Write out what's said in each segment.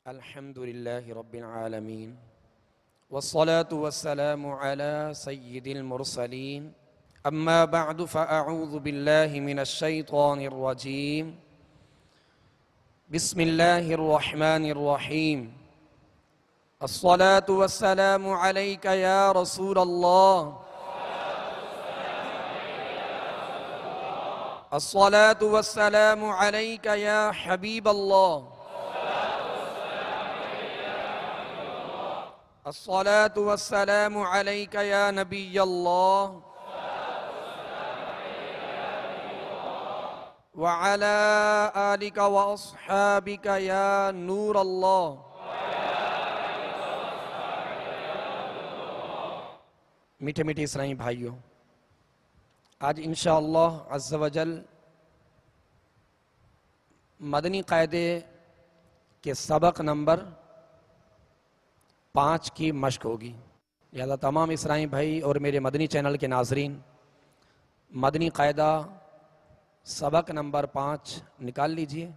الحمد لله رب العالمين والصلاة والسلام على سيد المرسلين أما بعد فأعوذ بالله من الشيطان الرجيم بسم الله الرحمن الرحيم الصلاة والسلام عليك يا رسول الله الصلاة والسلام عليك يا حبيب الله الصلاة والسلام عليك يا نبي الله وعلى آلك وأصحابك يا نور الله. میٹھے میٹھے اسلامی بھائیوں، آج انشاءاللہ عز و جل مدنی قاعدے کے سبق نمبر 5 کی مشق ہوگی. لہذا تمام اسلامی بھائی اور میرے مدنی چینل کے ناظرین مدنی قاعدہ سبق نمبر 5 نکال لیجئے.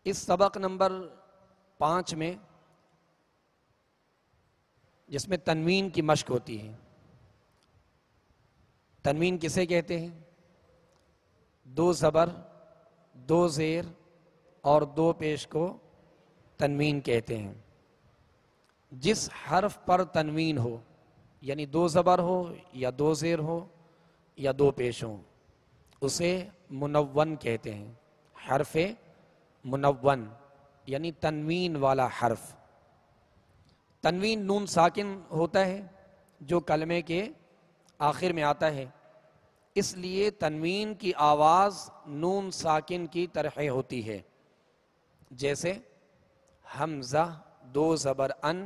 اس سبق نمبر 5 میں جس میں تنوین کی مشق ہوتی ہے. تنوین کسے کہتے ہیں؟ 2 زبر 2 زیر اور 2 پیش کو تنوین کہتے ہیں. جس حرف پر تنوین ہو، یعنی 2 زبر ہو یا 2 زیر ہو یا 2 پیش ہو، اسے منون کہتے ہیں. حرف منون یعنی تنوین والا حرف. تنوین نون ساکن ہوتا ہے جو کلمے کے آخر میں آتا ہے، اس لیے تنوین کی آواز نون ساکن کی طرح ہوتی ہے. جیسے حمزہ 2 زبر ان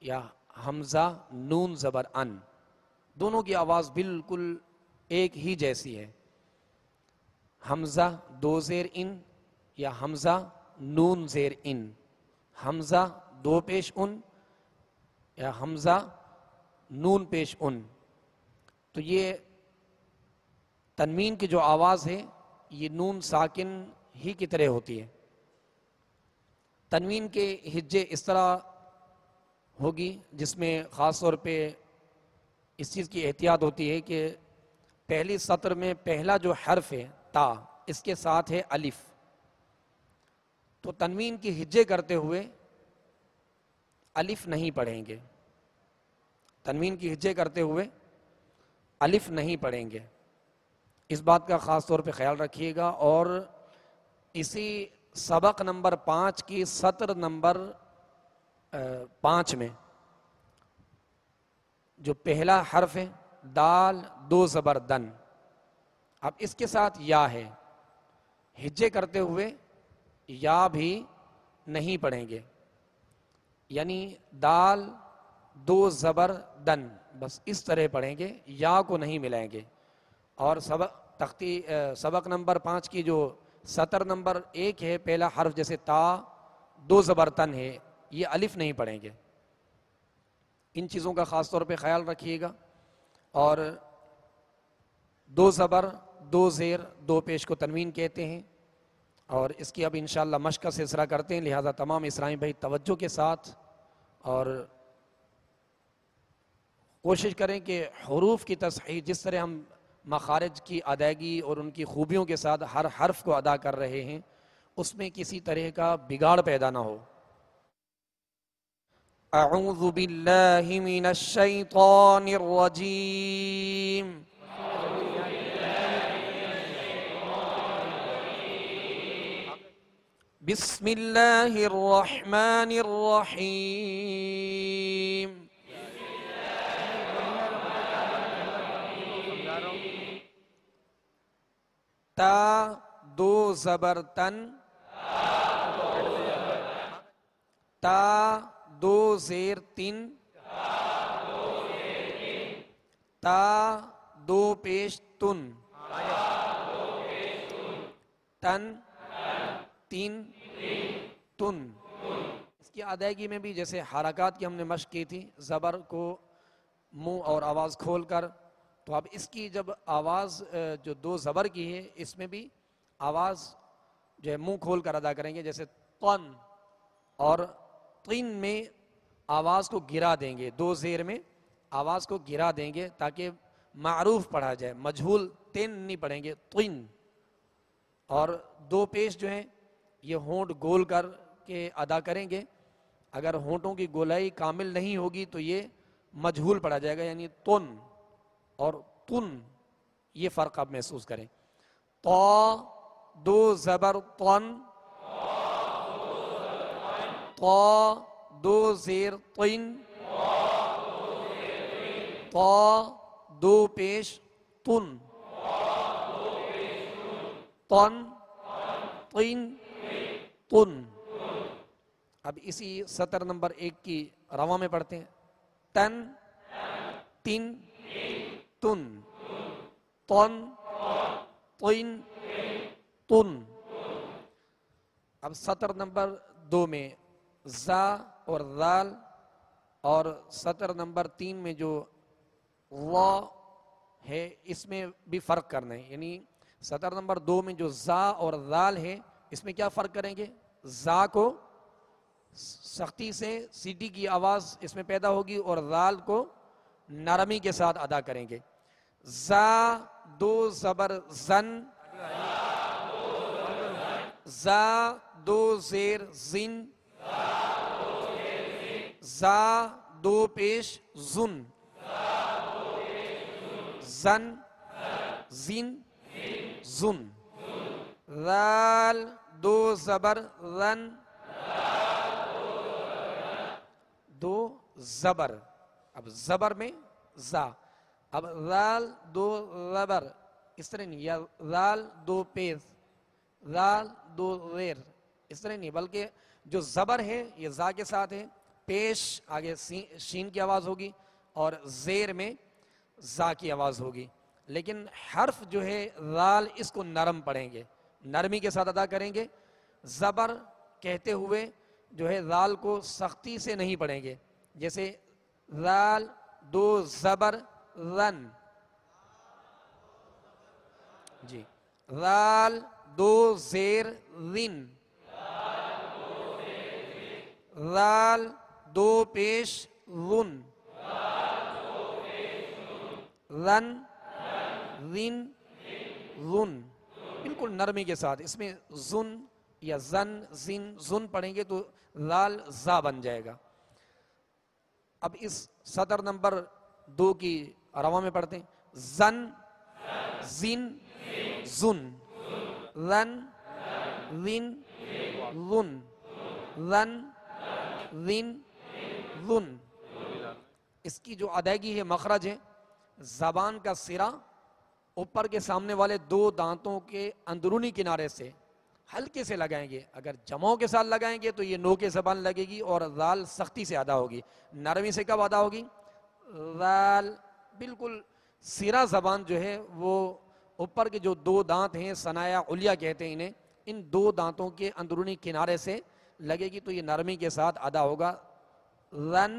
یا حمزہ نون زبر ان، دونوں کی آواز بالکل ایک ہی جیسی ہے. حمزہ 2 زیر ان یا حمزہ نون زیر ان، حمزہ 2 پیش ان یا حمزہ نون پیش ان. تو یہ تنوین کی جو آواز ہے یہ نون ساکن ہی کی طرح ہوتی ہے. تنوین کے ہجے اس طرح ہوگی جس میں خاص طور پہ اس چیز کی احتیاط ہوتی ہے کہ پہلی سطر میں پہلا جو حرف ہے تا، اس کے ساتھ ہے الف. تو تنوین کی ہجے کرتے ہوئے الف نہیں پڑھیں گے. تنوین کی ہجے کرتے ہوئے الف نہیں پڑھیں گے. اس بات کا خاص طور پہ خیال رکھیے گا. اور اسی سبق نمبر 5 کی سطر نمبر 5 میں جو پہلا حرف ہے دال 2 زبر دن، اب اس کے ساتھ یا ہے. ہجے کرتے ہوئے یا بھی نہیں پڑھیں گے، یعنی دال 2 زبر دن بس اس طرح پڑھیں گے، یا کو نہیں ملائیں گے. اور سبق نمبر 5 کی جو سطر نمبر 1 ہے پہلا حرف جیسے تا 2 زبر تن ہے، یہ الف نہیں پڑھیں گے. ان چیزوں کا خاص طور پہ خیال رکھیے گا. اور 2 زبر 2 زیر 2 پیش کو تنوین کہتے ہیں. اور اس کی اب انشاءاللہ مشق کا سلسلہ کرتے ہیں. لہذا تمام اسلامی بھائی توجہ کے ساتھ اور کوشش کریں کہ حروف کی تصحیح، جس طرح ہم مخارج کی ادائیگی اور ان کی خوبیوں کے ساتھ ہر حرف کو ادا کر رہے ہیں، اس میں کسی طرح کا بگاڑ پیدا نہ ہو. اعوذ باللہ من الشیطان الرجیم. بسم اللہ الرحمن الرحیم. تا 2 زبر تن، تا 2 زیر تن، تا 2 پیش تن، تن 3 تن. اس کی ادائیگی میں بھی جیسے حرکات کی ہم نے مشق کی تھی، زبر کو منہ اور آواز کھول کر، تو اب اس کی جب آواز جو 2 زبر کی ہے اس میں بھی آواز جو ہے منہ کھول کر ادا کریں گے، جیسے طن اور طن میں آواز کو گرا دیں گے، دو زیر میں آواز کو گرا دیں گے تاکہ معروف پڑھا جائے، مجہول تین نہیں پڑھیں گے، طن. اور دو پیش جو ہیں یہ ہونٹ گول کر کے ادا کریں گے. اگر ہونٹوں کی گولائی کامل نہیں ہوگی تو یہ مجہول پڑھا جائے گا، یعنی تن اور تن، یہ فرق آپ محسوس کریں. طا دو زبر طن، طا دو زیر طن، طا دو پیش تن، طن طن تن. اب اسی سطر نمبر 1 کی رواں میں پڑھتے ہیں. تن تن تن، طن طن تن. اب سطر نمبر 2 میں زا اور ذال، اور سطر نمبر 3 میں جو وا ہے اس میں بھی فرق کرنا ہے. یعنی سطر نمبر 2 میں جو زا اور ذال ہے اس میں کیا فرق کریں گے؟ زا کو سختی سے سیٹی کی آواز اس میں پیدا ہوگی اور ذال کو نرمی کے ساتھ ادا کریں گے. زا دو زبر زن، زا دو زیر زن، زا دو پیش زن، زن زن زن. ذال دو زبر زن، دو زبر، اب زبر میں زا. اب ذال دو زبر اس طرح نہیں، یا ذال دو پیش، ذال دو زیر، اس طرح نہیں، بلکہ جو زبر ہے یہ زا کے ساتھ ہے، پیش آگے شین کی آواز ہوگی اور زیر میں زا کی آواز ہوگی. لیکن حرف جو ہے ذال اس کو نرم پڑھیں گے، نرمی کے ساتھ ادا کریں گے. زبر کہتے ہوئے جو ہے ذال کو سختی سے نہیں پڑھیں گے، جیسے ذال دو زبر ذن، جی، ذال دو زیر ذن، ذال دو پیش ذن، ذن ذن ذن، بالکل نرمی کے ساتھ. اس میں ذن یا زن زن زن پڑھیں گے تو ذال زا بن جائے گا. اب اس سطر نمبر 2 کی رواں میں پڑھتے ہیں. زن زن زن، زن زن زن، زن زن زن. اس کی جو ادائیگی ہے، مخرج ہے، زبان کا سرا اوپر کے سامنے والے 2 دانتوں کے اندرونی کنارے سے ہلکے سے لگائیں گے. اگر جمعوں کے ساتھ لگائیں گے تو یہ نو کے زبان لگے گی اور ذال سختی سے ادا ہوگی. نرمی سے کب ادا ہوگی؟ ذال بالکل سرا زبان جو ہے وہ اوپر کے جو 2 دانت ہیں، ثنایا علیا کہتے ہیں انہیں، ان 2 دانتوں کے اندرونی کنارے سے لگے گی تو یہ نرمی کے ساتھ ادا ہوگا. ذن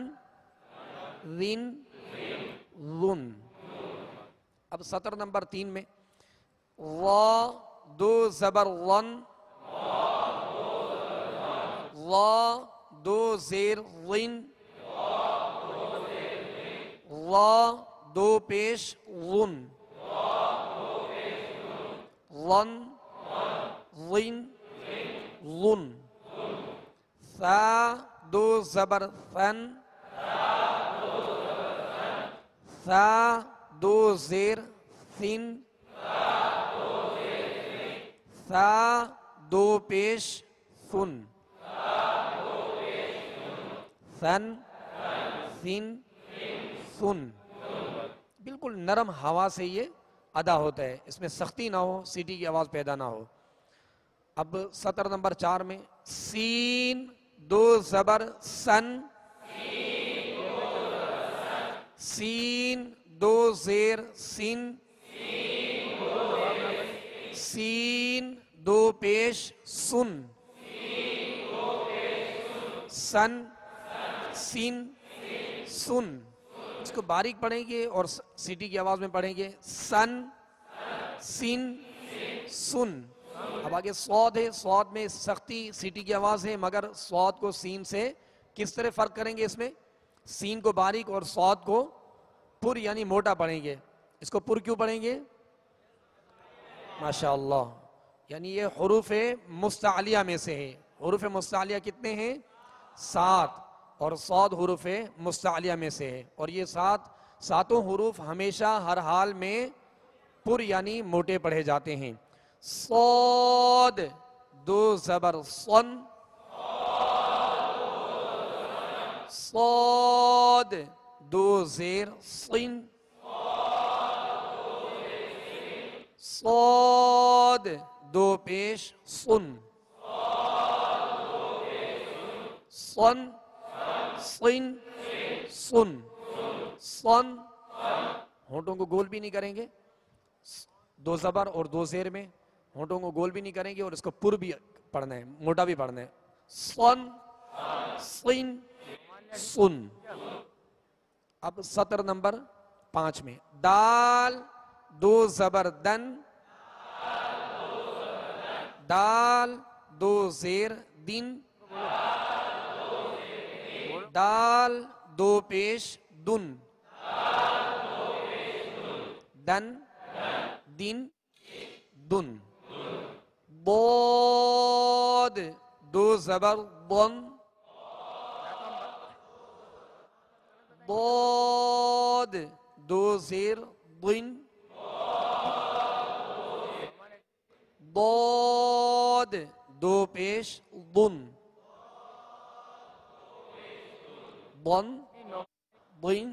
ذن ذن. اب سطر نمبر 3 میں وا دو زبر ون، وا دو زیر ون، وا دو پیش ون، ون ون ون. ثا دو زبر ثن، ثا دو زیر ثن، ثا دو پیش ثن، ثن ثن ثن. بالکل نرم ہوا سے یہ ادا ہوتا ہے، اس میں سختی نہ ہو، سیٹی کی آواز پیدا نہ ہو. اب سطر نمبر 4 میں سین دو زبر سن، سین دو زیر سن، سین دو پیش سن، سن سین سن. اس کو باریک پڑھیں گے اور سیٹی کی آواز میں پڑھیں گے. سن سن سن، اب آگے سواد ہے، سواد میں سختی سیٹی کی آواز ہے، مگر سواد کو سین سے کس طرح فرق کریں گے؟ اس میں سین کو باریک اور سواد کو پر یعنی موٹا پڑھیں گے. اس کو پر کیوں پڑھیں گے؟ ماشاءاللہ، یعنی یہ حروف مستعلیہ میں سے ہے. حروف مستعلیہ کتنے ہیں؟ 7، اور صاد حروف مستعلیہ میں سے ہے. اور یہ ساتوں حروف ہمیشہ ہر حال میں پر یعنی موٹے پڑھے جاتے ہیں. صاد، 2 زبر صن، صاد، 2 زیر صن، صاد، 2 پیش صن، صن، صن، صن، صن. ہونٹوں کو گول بھی نہیں کریں گے، 2 زبر اور 2 زیر میں ہونٹوں کو گول بھی نہیں کریں گے، اور اس کو پر بھی پڑھنا ہے، موٹا بھی پڑھنا ہے. صن، صن، سن. اب سطر نمبر 5 میں دال، 2 زبر دن، دال، 2 زیر دن، دال، 2 پیش دن، دن، دن، دن. ضاد، 2 زبر ضن، ضاد، 2 زیر ضن، ضاد، 2 پیش ضن، ضن، ضن،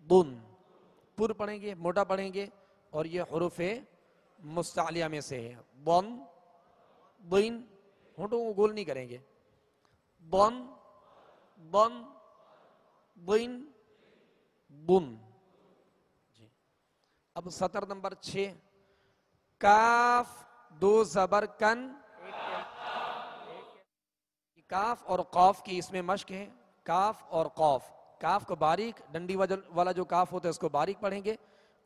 ضن. پر پڑھیں گے، موٹا پڑھیں گے، اور یہ حروف مستعلیہ میں سے ہے. ضن، ضن، ہونٹوں کو گول نہیں کریں گے. ضن، ضن، ضن، ضن. جی اب سطر نمبر 6 کاف، 2 زبر کن. کاف اور قاف کی اس میں مشق ہے. کاف اور قاف، کاف کو باریک ڈنڈی والا جو کاف ہوتا ہے اس کو باریک پڑھیں گے،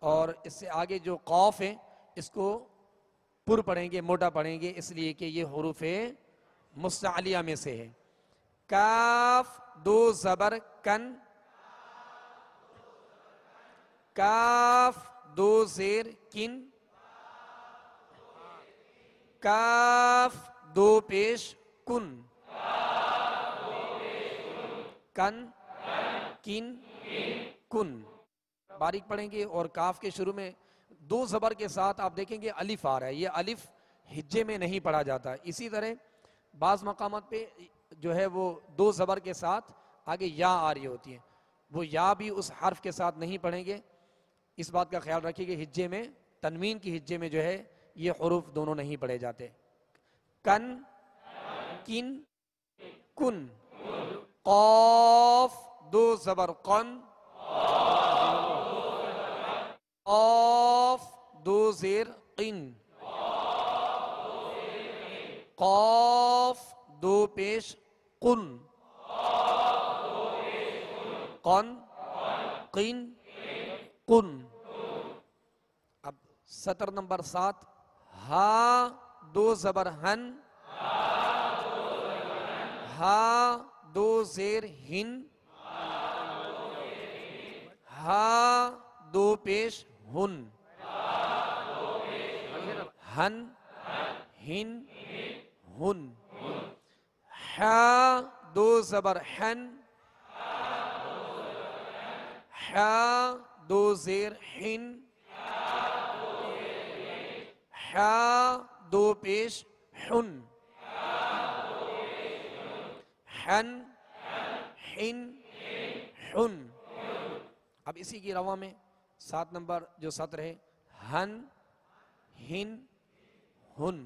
اور اس سے آگے جو قاف ہے اس کو پر پڑھیں گے، موٹا پڑھیں گے، اس لیے کہ یہ حروف مستعلیہ میں سے ہے. کاف، 2 زبر کن، کاف، 2 زیر کن، کاف، 2 پیش کن، کن، کن، کن. باریک پڑھیں گے. اور کاف کے شروع میں 2 زبر کے ساتھ آپ دیکھیں گے الف آ رہا ہے، یہ الف ہجے میں نہیں پڑھا جاتا. اسی طرح بعض مقامات پہ جو ہے وہ 2 زبر کے ساتھ آگے یا آ رہی ہوتی ہے، وہ یا بھی اس حرف کے ساتھ نہیں پڑھیں گے. اس بات کا خیال رکھیے کہ ہجے میں، تنوین کی ہجے میں جو ہے یہ حروف دونوں نہیں پڑھے جاتے. کن، کن، کن. قاف، 2 زبر قن، قاف، 2 زیر قن، قاف، 2 پیش قن، قن، قن، قن. اب سطر نمبر 7 ہا، 2 زبر ہن، ہا، 2 زیر ہن، ہا، 2 پیش ہن، ہن، ہن، ہن. ہا، 2 زبر ہن، ہا، 2 زیر ہن، ہا، 2 پیش ہن، ہن، ہن، ہن. اب اسی کی رواں میں 7 نمبر جو سطر ہے ہن، ہن، ہن.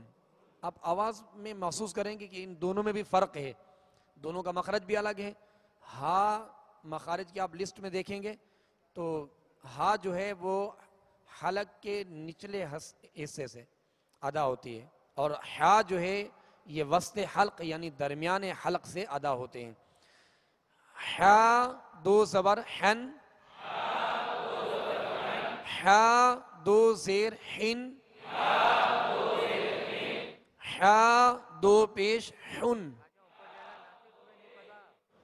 اب آواز میں محسوس کریں گے کہ ان دونوں میں بھی فرق ہے، دونوں کا مخرج بھی الگ ہے. ہا مخارج کی آپ لسٹ میں دیکھیں گے تو ہا جو ہے وہ حلق کے نچلے حصے سے ادا ہوتی ہے، اور ہا جو ہے یہ وسط حلق یعنی درمیان حلق سے ادا ہوتے ہیں. ہا، 2 زبر ہن، ہا، 2 زیر ہن، حا دو پیش حن،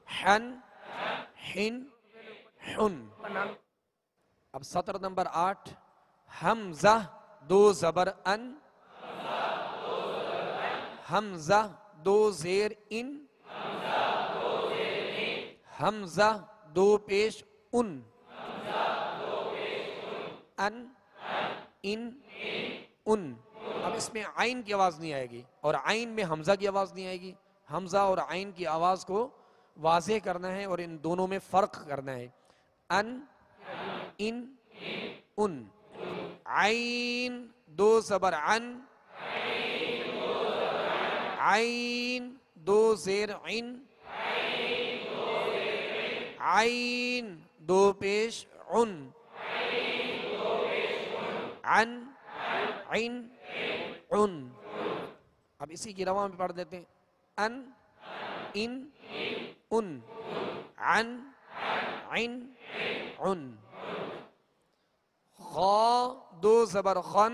حن حن حن۔ اب سطر نمبر 8، حمزہ دو زبر ان، حمزہ دو زیر ان، حمزہ دو پیش ان، ان ان ان۔ اب اس میں عین کی آواز نہیں آئے گی اور عین میں حمزہ کی آواز نہیں آئے گی۔ حمزہ اور عین کی آواز کو واضح کرنا ہے اور ان دونوں میں فرق کرنا ہے۔ ان ان ان، عین دو زبر عن، عین دو زیر عن، عین دو پیش عن، عن عین عن۔ اب اسی کی رواں میں پڑھ دیتے ہیں، ان ان ان، عن عین عن۔ خا دو زبر خن،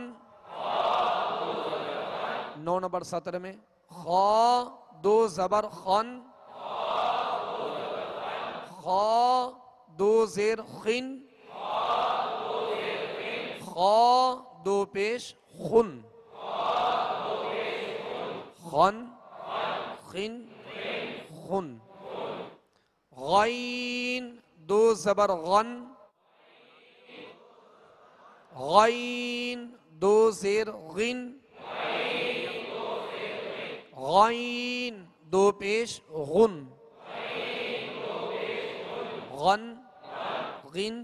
9 نمبر سطر میں، خا دو زبر خن، خا دو زیر خن، خا دو پیش خن، خن خن خن۔ غین دو زبر غن، غین دو زیر غن، غین دو پیش غن، غن غن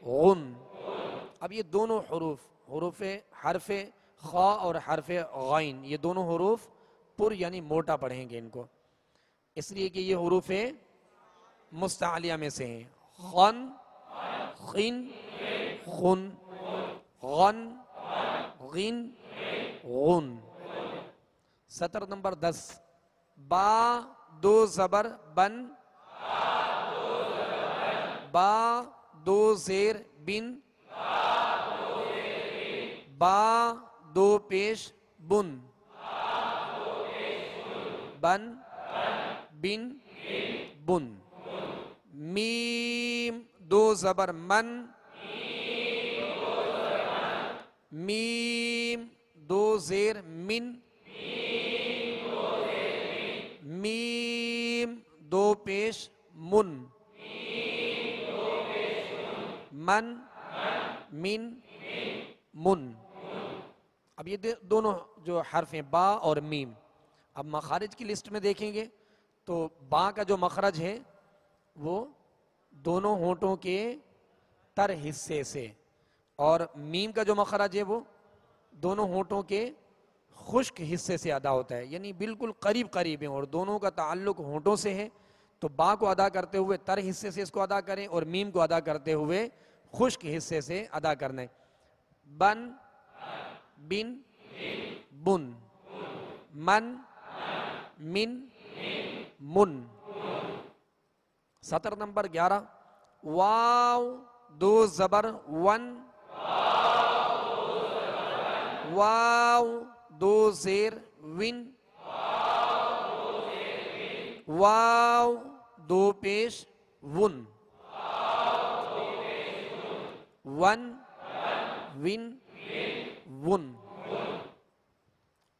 غن۔ اب یہ دونوں حروف حرف خا اور حرف غین، یہ دونوں حروف پر یعنی موٹا پڑھیں گے ان کو، اس لیے کہ یہ حروف مستعلیہ میں سے ہیں۔ خن خن خن، غن غن غن۔ سطر نمبر 10، با دو زبر بن، با دو زیر بن، با دو پیش بن، بن بن بن۔ میم دو زبر من، میم دو زیر من، میم دو پیش من، من من من۔ اب یہ دونوں جو حرف ہیں با اور میم، اب مخارج کی لسٹ میں دیکھیں گے تو با کا جو مخرج ہے وہ دونوں ہونٹوں کے تر حصے سے، اور میم کا جو مخرج ہے وہ دونوں ہونٹوں کے خشک حصے سے ادا ہوتا ہے، یعنی بالکل قریب قریب ہیں اور دونوں کا تعلق ہونٹوں سے ہے۔ تو با کو ادا کرتے ہوئے تر حصے سے اس کو ادا کریں اور میم کو ادا کرتے ہوئے خشک حصے سے ادا کرنا ہے۔ بن بن بن، من من من۔ سطر نمبر 11، واو دو زبر ون، واو دو زیر ون، واو دو پیش ون، ون ون ون۔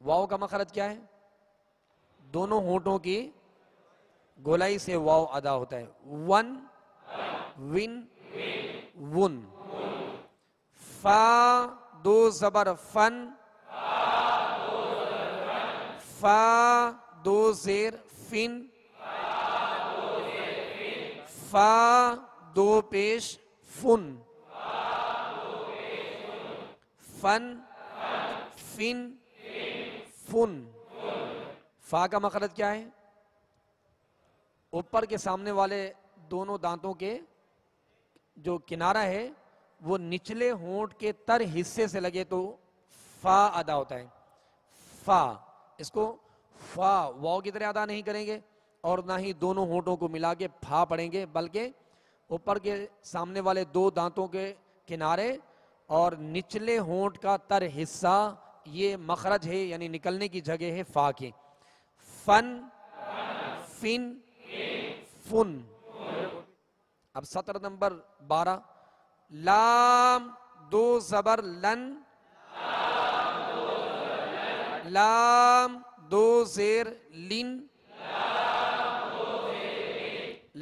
واو کا مخرج کیا ہے؟ دونوں ہونٹوں کی گولائی سے واو ادا ہوتا ہے، ون ون ون۔ فا دو زبر فن، فا دو زیر فن، فا دو پیش فن، فن فن فن۔ فا کا مخرج کیا ہے؟ اوپر کے سامنے والے دونوں دانتوں کے جو کنارہ ہے وہ نچلے ہونٹ کے تر حصے سے لگے تو فا ادا ہوتا ہے، فا۔ اس کو فا واو کی طرح ادا نہیں کریں گے اور نہ ہی دونوں ہونٹوں کو ملا کے پھا پڑھیں گے، بلکہ اوپر کے سامنے والے دو دانتوں کے کنارے اور نچلے ہونٹ کا تر حصہ یہ مخرج ہے یعنی نکلنے کی جگہ ہے فا کے. فن، فن، فن. اب سطر نمبر 12. لام دو زبر لن، لام دو زیر لن،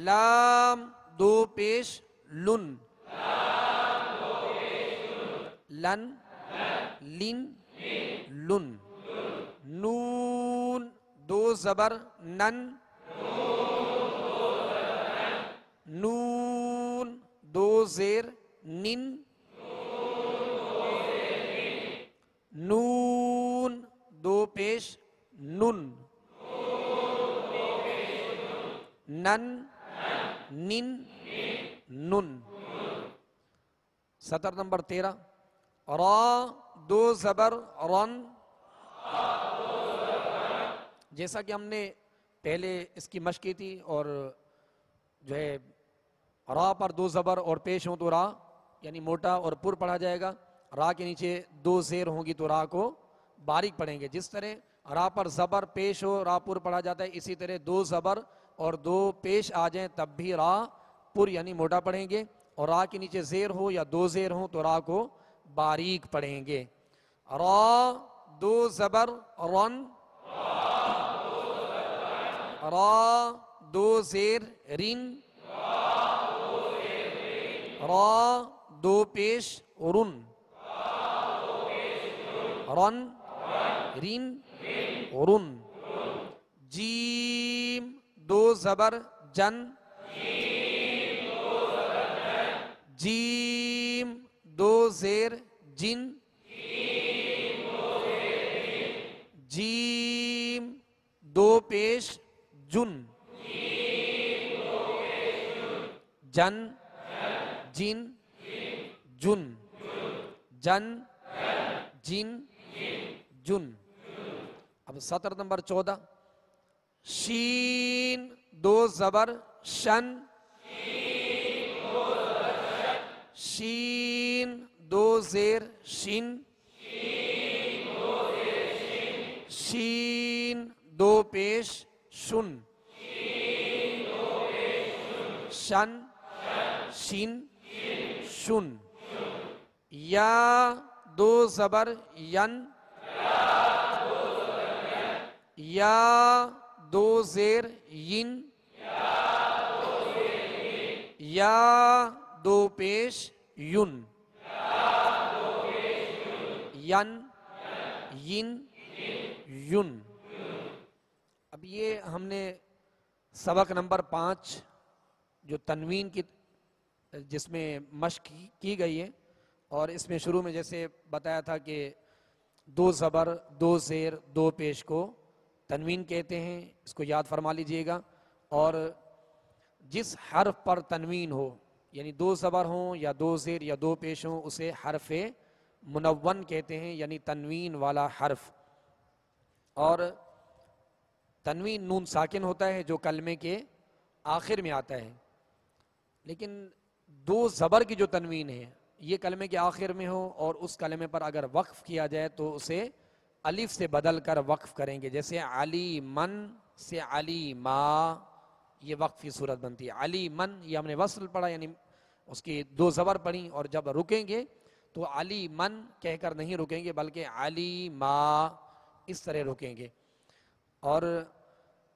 لام دو پیش لن، لن، لن، لن. نون دو زبر نن، نون دو زیر نن، نون دو پیش نن، نن، نن، نن. سطر نمبر 13. را دو زبر رن. جیسا کہ ہم نے پہلے اس کی مشق کی تھی، اور جو ہے را پر دو زبر اور پیش ہوں تو را یعنی موٹا اور پر پڑھا جائے گا. را کے نیچے دو زیر ہوں گی تو را کو باریک پڑھیں گے. جس طرح را پر زبر پیش ہو را پر پڑھا جاتا ہے، اسی طرح دو زبر اور دو پیش آ جائیں تب بھی را پر یعنی موٹا پڑھیں گے، اور را کے نیچے زیر ہو یا دو زیر ہوں تو را کو باریک پڑھیں گے. را دو زبر رن، را دو زیر رن، را دو پیش رن، رن، رن، رن. جیم دو زبر جن، جیم دو زیر جن، جیم دو پیش جن، جن، جن، جن، جن، جن، جن. اب سطر نمبر 14. شین دو زبر شن، شین دو زیر شن، شین دو پیش شن، شن، شن، شن. یا دو زبر ین، یا دو زیر ین، یا دو پیش یون، ین، ین، یون. اب یہ ہم نے سبق نمبر 5 جو تنوین کی جس میں مشق کی گئی ہے، اور اس میں شروع میں جیسے بتایا تھا کہ دو زبر دو زیر دو پیش کو تنوین کہتے ہیں، اس کو یاد فرما لیجئے گا. اور جس حرف پر تنوین ہو یعنی دو زبر ہوں یا دو زیر یا دو پیش ہوں اسے حرف منون کہتے ہیں، یعنی تنوین والا حرف. اور تنوین نون ساکن ہوتا ہے جو کلمے کے آخر میں آتا ہے، لیکن دو زبر کی جو تنوین ہے یہ کلمے کے آخر میں ہو اور اس کلمے پر اگر وقف کیا جائے تو اسے الف سے بدل کر وقف کریں گے. جیسے علی من سے علی ما، یہ وقف کی صورت بنتی ہے. علی من یہ ہم نے وصل پڑھا یعنی اس کی دو زبر پڑھی، اور جب رکیں گے تو علی من کہہ کر نہیں رکیں گے بلکہ علی ما اس طرح رکیں گے. اور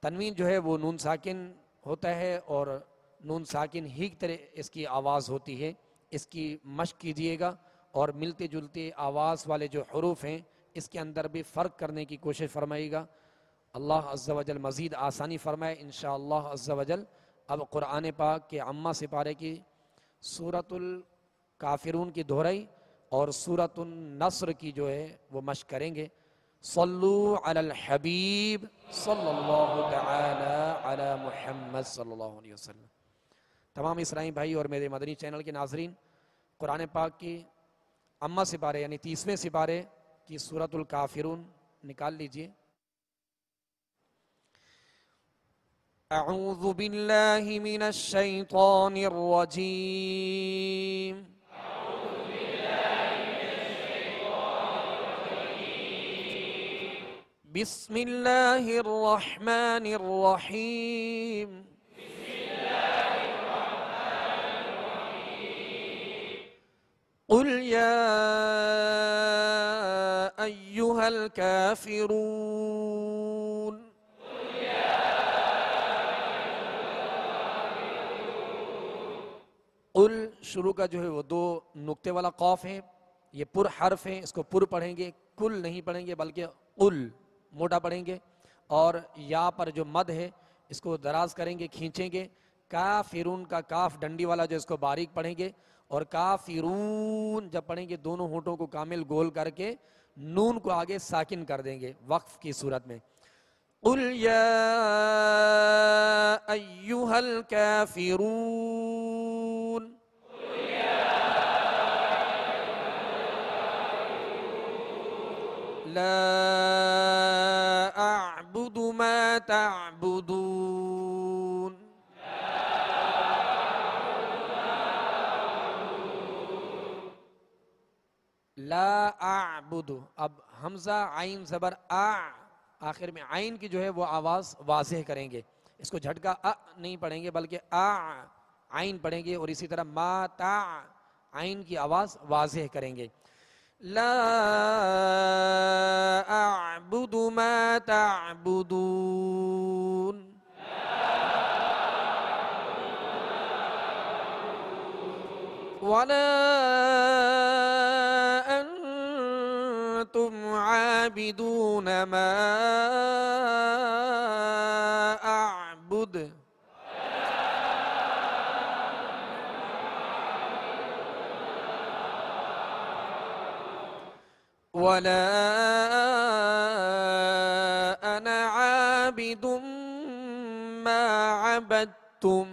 تنوین جو ہے وہ نون ساکن ہوتا ہے، اور نون ساکن ہی کی طرح اس کی آواز ہوتی ہے. اس کی مشق کیجئے گا، اور ملتے جلتے آواز والے جو حروف ہیں اس کے اندر بھی فرق کرنے کی کوشش فرمائے گا. اللہ عز و جل مزید آسانی فرمائے انشاءاللہ عز و جل. اب قرآن پاک کے عامہ سپارے کی سورۃ الکافرون کی دہرائی اور سورۃ النصر کی جو ہے وہ مشق کریں گے. صلو علی الحبیب صلی اللہ تعالی علی محمد صلی اللہ علیہ وسلم. تمام اسلامی بھائی اور میرے مدنی چینل کے ناظرین، قرآن پاک کی عامہ سپارے یعنی 30ویں سپارے کی سورۃ الکافرون نکال لیجئے. اعوذ باللہ من الشیطان الرجیم. بسم اللہ الرحمن الرحیم قل یا ایہا الکافرون قل شروع کا جو ہے وہ دو نقطے والا قاف ہے، یہ پر حرف ہے، اس کو پر پڑھیں گے، کل نہیں پڑھیں گے بلکہ قل موٹا پڑھیں گے، اور یا پر جو مد ہے اس کو دراز کریں گے، کھینچیں گے، کافرون کا کاف ڈنڈی والا جو اس کو باریک پڑھیں گے، اور کافرون جب پڑھیں گے دونوں ہونٹوں کو کامل گول کر کے نون کو آگے ساکن کر دیں گے وقف کی صورت میں. قل یا ایہا الکافرون لا اعبد ما تعبدون لا اعبد. اب حمزہ عین زبر آخر میں عین کی جو ہے وہ آواز واضح کریں گے، اس کو جھٹکا نہیں پڑھیں گے بلکہ عین پڑھیں گے، اور اسی طرح ما تا عین کی آواز واضح کریں گے. لا اعبد ما تعبدون ولا انتم عابدون ما اعبد ولا انا عابد ما عبدتم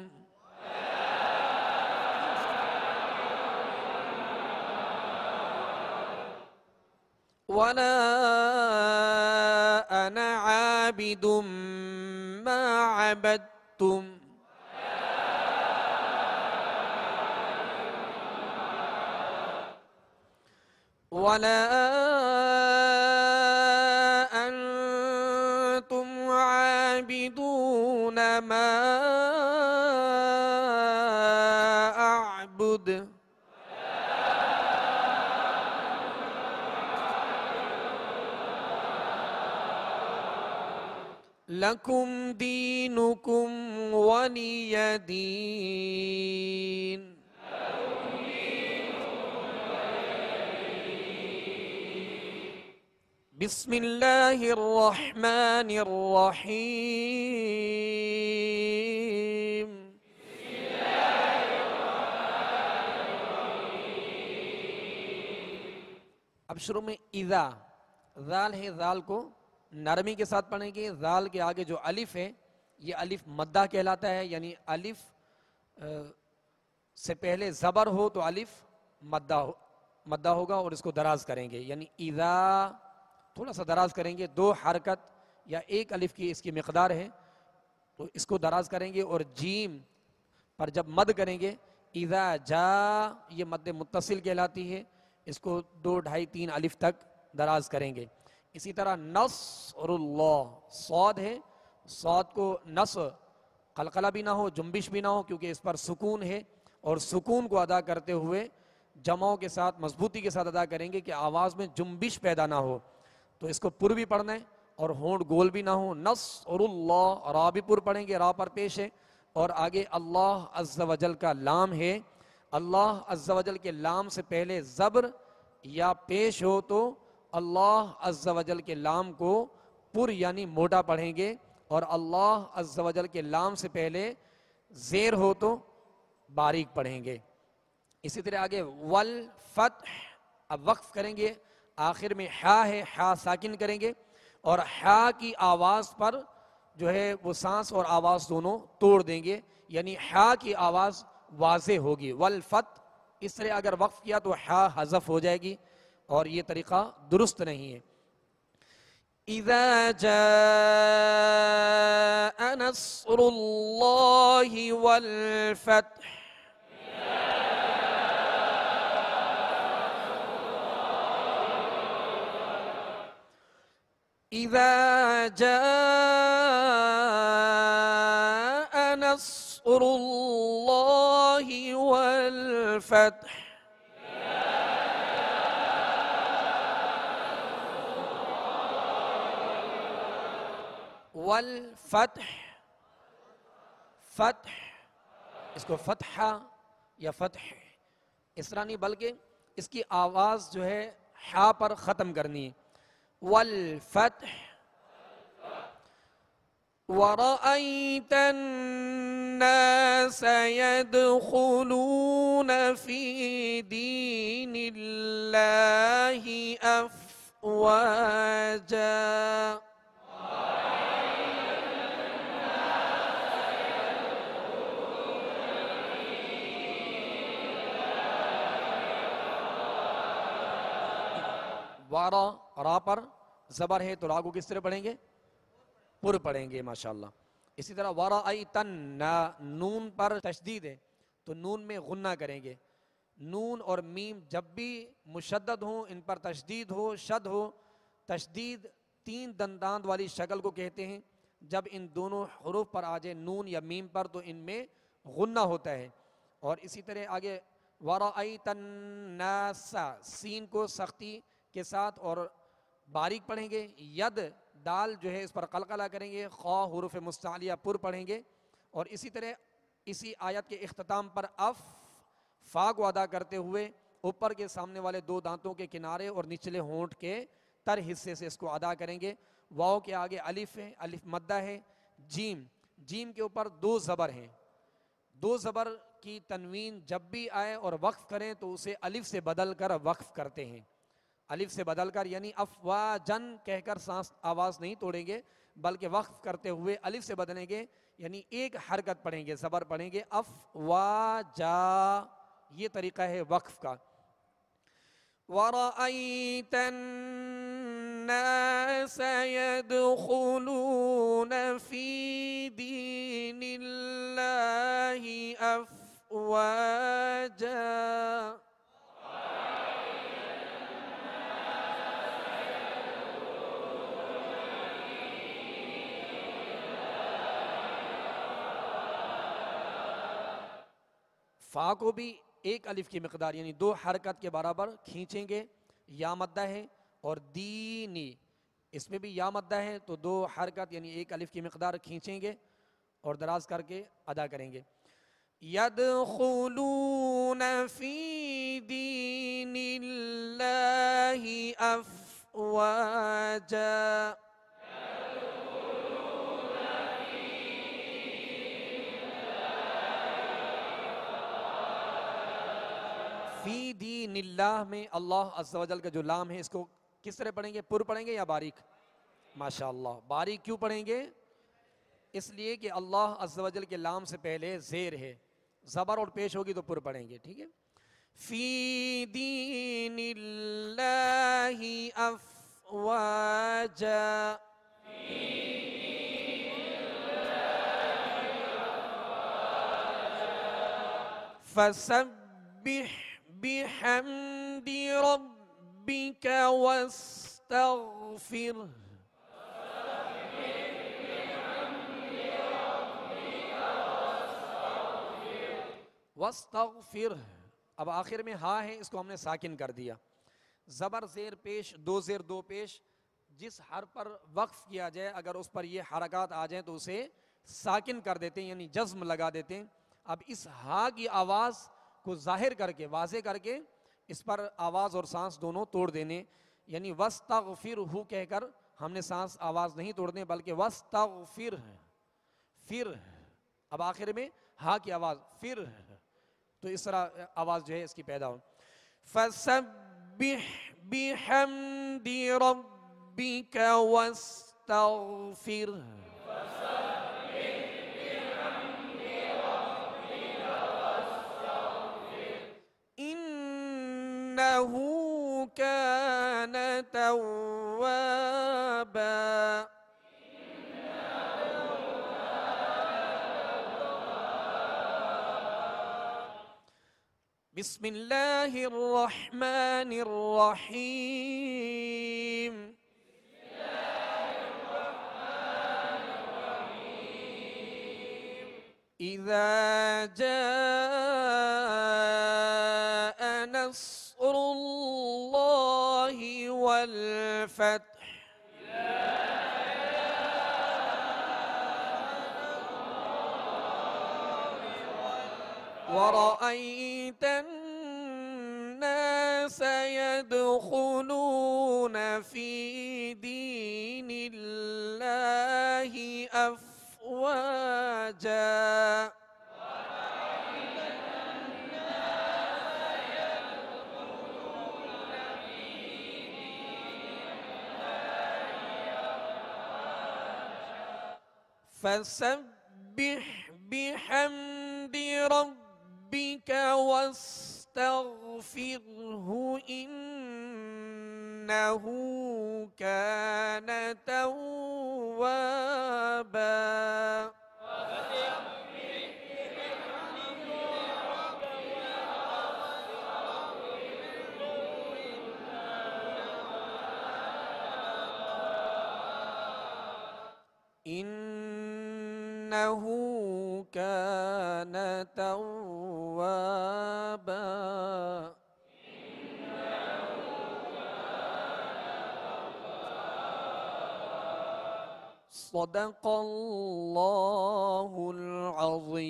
ولا انا عابد ما عبدتم ولا انتم عابدون ما اعبد لکم دینکم ولی دین. بسم اللہ الرحمن الرحیم اب شروع میں اذا ذال ہے، ذال کو نرمی کے ساتھ پڑھیں گے. ذال کے آگے جو الف ہے یہ الف مدہ کہلاتا ہے، یعنی الف سے پہلے زبر ہو تو الف مدہ ہوگا اور اس کو دراز کریں گے، یعنی اذا تھوڑا سا دراز کریں گے، 2 حرکت یا 1 الف کی اس کی مقدار ہے تو اس کو دراز کریں گے. اور جیم پر جب مد کریں گے اذا جا یہ مد متصل کہلاتی ہے، اس کو 2 2.5 3 الف تک دراز کریں گے. اسی طرح نصر اللہ صاد ہے، صاد کو نصر قلقلہ بھی نہ ہو جنبش بھی نہ ہو کیونکہ اس پر سکون ہے، اور سکون کو ادا کرتے ہوئے جمعوں کے ساتھ مضبوطی کے ساتھ ادا کریں گے کہ آواز میں جنبش پیدا نہ ہو. تو اس کو پر بھی پڑھنا ہے اور ہونٹ گول بھی نہ ہو. نصر اللہ را بھی پر پڑھیں گے، را پر پیش ہے، اور آگے اللہ عز و جل کا لام ہے. اللہ عز و جل کے لام سے پہلے زبر یا پیش ہو تو اللہ عز و جل کے لام کو پر یعنی موٹا پڑھیں گے، اور اللہ عز و جل کے لام سے پہلے زیر ہو تو باریک پڑھیں گے. اسی طرح آگے والفتح اب وقف کریں گے، آخر میں حا ہے، حا ساکن کریں گے، اور حا کی آواز پر جو ہے وہ سانس اور آواز دونوں توڑ دیں گے، یعنی حا کی آواز واضح ہوگی. والفتح اس طرح اگر وقف کیا تو حا حذف ہو جائے گی اور یہ طریقہ درست نہیں ہے. اذا جاء نصر اللہ والفتح اذا جاء نصر اللہ والفتح والفتح، فتح اس کو فتحہ یا فتح اس طرح نہیں بلکہ اس کی آواز جو ہے حا پر ختم کرنی ہے. والفتح وَرَأَيْتَ النَّاسَ يَدْخُلُونَ فِي دِينِ اللَّهِ أَفْوَاجًا. وارا را پر زبر ہے تو را کو کس طرح پڑھیں گے؟ پر پڑھیں گے ماشاءاللہ. اسی طرح وَرَأَيْتَ نون پر تشدید ہے تو نون میں غنہ کریں گے. نون اور میم جب بھی مشدد ہوں ان پر تشدید ہو شد ہو. تشدید تین دنداند والی شکل کو کہتے ہیں. جب ان دونوں حروف پر آ جائے نون یا میم پر تو ان میں غنہ ہوتا ہے. اور اسی طرح آگے وَرَأَيْتَ النَّاسَ سین کو سختی کے ساتھ اور باریک پڑھیں گے. ید دال جو ہے اس پر قلقلہ کریں گے. خا حروف مستعلیہ پر پڑھیں گے. اور اسی طرح اسی آیت کے اختتام پر اف فا کو ادا کرتے ہوئے اوپر کے سامنے والے دو دانتوں کے کنارے اور نچلے ہونٹ کے تر حصے سے اس کو ادا کریں گے. واو کے آگے الف ہے، الف مدہ ہے. جیم، جیم کے اوپر دو زبر ہیں. دو زبر کی تنوین جب بھی آئے اور وقف کریں تو اسے الف سے بدل کر وقف کرتے ہیں. الف سے بدل کر یعنی افواجن کہہ کر سانس آواز نہیں توڑیں گے بلکہ وقف کرتے ہوئے الف سے بدلیں گے یعنی ایک حرکت پڑھیں گے، زبر پڑھیں گے افواجا. یہ طریقہ ہے وقف کا. وَرَأَيْتَ النَّاسَ يَدْخُلُونَ فِي دِينِ اللَّهِ أَفْوَاجًا. فا کو بھی ایک الف کی مقدار یعنی دو حرکت کے برابر کھینچیں گے. یا مدہ ہے اور دینی اس میں بھی یا مدہ ہے تو دو حرکت یعنی ایک الف کی مقدار کھینچیں گے اور دراز کر کے ادا کریں گے. يَدْخُلُونَ فِي دِينِ اللَّهِ أَفْوَاجًا. فی دین اللہ میں اللہ عز و جل کا جو لام ہے اس کو کس طرح پڑھیں گے؟ پر پڑھیں گے یا باریک؟ ماشاءاللہ. باریک کیوں پڑھیں گے؟ اس لیے کہ اللہ عز و جل کے لام سے پہلے زیر ہے، زبر اور پیش ہوگی تو پر پڑھیں گے. ٹھیک ہے. فی دین اللہ افواجا. فسبح بحمد ربك واستغفر. واستغفر. اب آخر میں ہا ہے اس کو ہم نے ساکن کر دیا. زبر زیر پیش دو زیر دو پیش جس حرف پر وقف کیا جائے اگر اس پر یہ حرکات آ جائیں تو اسے ساکن کر دیتے ہیں یعنی جزم لگا دیتے ہیں. اب اس ہا کی آواز کو ظاہر کر کے واضح کر کے اس پر آواز اور سانس دونوں توڑ دینے یعنی وَاسْتَغْفِرْهُ کہہ کر ہم نے سانس آواز نہیں توڑنے بلکہ وَاسْتَغْفِرْ پھر. اب آخر میں ہا کی آواز پھر تو اس طرح آواز جو ہے اس کی پیدا ہو. فَسَبِّحْ بِحَمْدِ رَبِّكَ وَاسْتَغْفِرْ. إِنَّهُ كَانَ تَوَّابًا. بسم اللہ الرحمن الرحیم. إذا جاء نصر الله والفتح ورأيت الناس يدخلون في دين الله أفواجا فسبح بحمد ربك واستغفره إنه كان توابا. إنه كان توابا. صدق الله العظيم.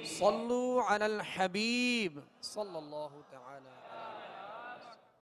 صلوا على الحبيب صلى الله تعالى